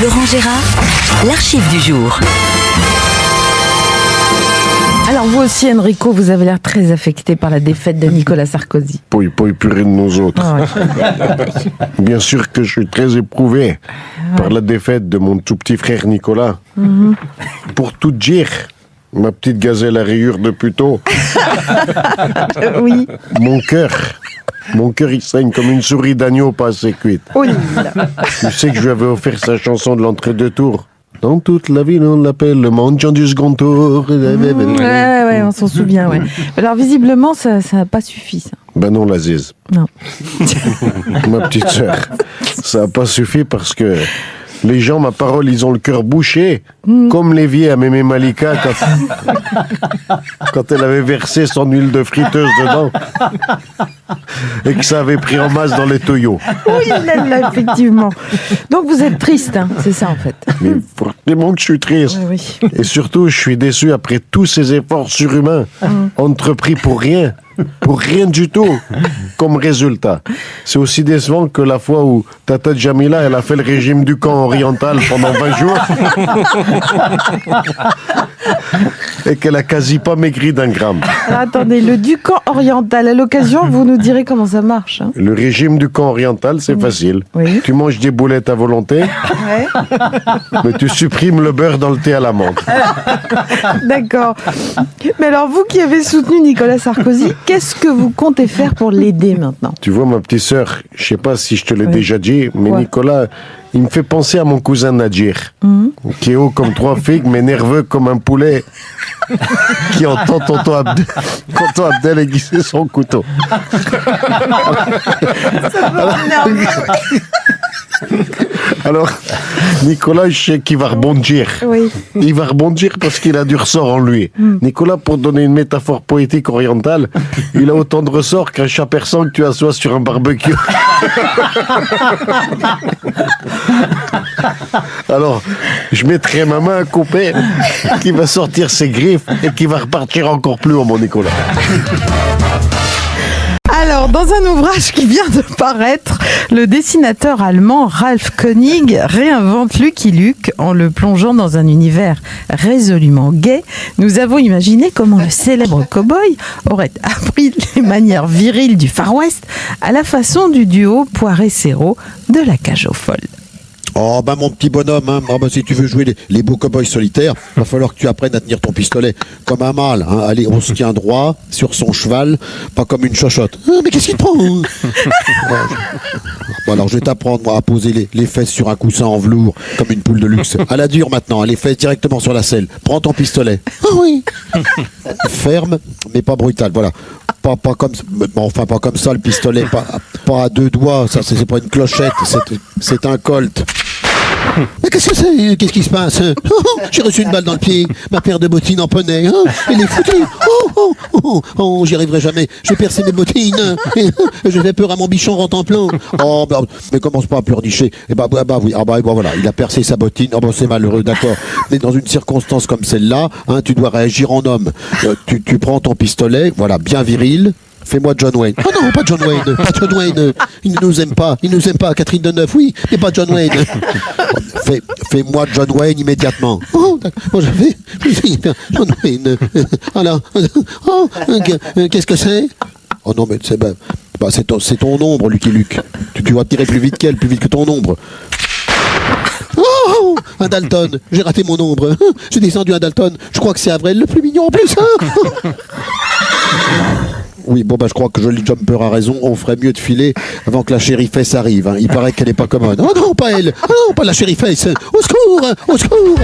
Laurent Gérard, l'archive du jour. Alors vous aussi, Enrico, vous avez l'air très affecté par la défaite de Nicolas Sarkozy. Pas épurer de nous autres. Ah ouais. Bien sûr que je suis très éprouvé par la défaite de mon tout petit frère Nicolas. Pour tout dire, ma petite gazelle à rayures de puteau, Oui. mon cœur il saigne comme une souris d'agneau pas assez cuite. Oh là là. Tu sais que je lui avais offert sa chanson de l'entre-deux tours. Dans toute la ville, on l'appelle le mendiant du second tour. Ouais, on s'en souvient, ouais. Alors visiblement, ça n'a pas suffi, ça. Ben non, la ziz. Non. Ma petite sœur, ça n'a pas suffi parce que les gens, ma parole, ils ont le cœur bouché, comme l'évier à Mémé Malika quand elle avait versé son huile de friteuse dedans et que ça avait pris en masse dans les toyaux. Oui, là, effectivement. Donc vous êtes triste, hein, c'est ça en fait. Mais forcément que je suis triste. Oui. Et surtout, je suis déçu après tous ces efforts surhumains entrepris pour rien du tout, comme résultat. C'est aussi décevant que la fois où Tata Jamila, elle a fait le régime du camp oriental pendant 20 jours et qu'elle a quasi pas maigri d'un gramme. Alors attendez, le Ducan oriental, à l'occasion, vous nous direz comment ça marche. Hein. Le régime du camp oriental, c'est facile. Oui. Tu manges des boulettes à volonté, Ouais. mais tu supprimes le beurre dans le thé à la menthe. D'accord. Mais alors vous qui avez soutenu Nicolas Sarkozy, qu'est-ce que vous comptez faire pour l'aider maintenant? Tu vois, ma petite sœur, je sais pas si je te l'ai Oui. déjà dit, mais Quoi? Nicolas, il me fait penser à mon cousin Nadir, qui est haut comme 3 figues, mais nerveux comme un poulet, qui entend tonton Abdel aiguiser son couteau. Alors, Nicolas, je sais qu'il va rebondir. Oui. Il va rebondir parce qu'il a du ressort en lui. Nicolas, pour donner une métaphore poétique orientale, il a autant de ressort qu'un chat persan que tu assois sur un barbecue. Alors, je mettrai ma main à couper, qui va sortir ses griffes et qui va repartir encore plus haut, mon Nicolas. Alors, dans un ouvrage qui vient de paraître, le dessinateur allemand Ralph König réinvente Lucky Luke en le plongeant dans un univers résolument gay. Nous avons imaginé comment le célèbre cow-boy aurait appris les manières viriles du Far West à la façon du duo Poiré-Serrault de la Cage aux Folles. Oh bah mon petit bonhomme, hein. Oh, bah, si tu veux jouer les beaux cow-boys solitaires, va falloir que tu apprennes à tenir ton pistolet comme un mâle. Hein. Allez, on se tient droit sur son cheval, pas comme une chochotte. Ah, mais qu'est-ce qu'il te prend hein. Bon alors je vais t'apprendre moi à poser les fesses sur un coussin en velours comme une poule de luxe. À la dure maintenant, les fesses directement sur la selle. Prends ton pistolet. Ah oui. Ferme mais pas brutal. Voilà. Pas comme enfin pas comme ça le pistolet, pas à 2 doigts. Ça c'est pas une clochette, c'est un colt. Mais qu'est-ce que c'est? Qu'est-ce qui se passe? J'ai reçu une balle dans le pied, ma paire de bottines en poney, hein, elle est foutue. Oh, j'y arriverai jamais. J'ai percé mes bottines. Je fais peur à mon bichon rentemplant. Oh, bah, mais commence pas à pleurnicher. Et bah oui, voilà, il a percé sa bottine. Oh, bah, c'est malheureux, d'accord. Mais dans une circonstance comme celle-là, hein, tu dois réagir en homme. Tu prends ton pistolet, voilà, bien viril. Fais-moi John Wayne. Oh non, pas John Wayne. Pas John Wayne. Il ne nous aime pas. Il ne nous aime pas. Catherine Deneuve, oui, mais pas John Wayne. Fais-moi John Wayne immédiatement. Oh, d'accord. Je fais John Wayne. Alors, oh, qu'est-ce que c'est? Oh non, mais c'est ton ombre, Lucky Luke. Tu vas tirer plus vite qu'elle, plus vite que ton ombre. Oh, un Dalton. J'ai raté mon ombre. J'ai descendu un Dalton. Je crois que c'est Avril le plus mignon en plus. Oui, bon, bah, je crois que Jolly Jumper a raison. On ferait mieux de filer avant que la chérifesse arrive. Hein. Il paraît qu'elle est pas commode. Oh non, pas elle. Oh non, pas la chérifesse. Au secours. Au secours.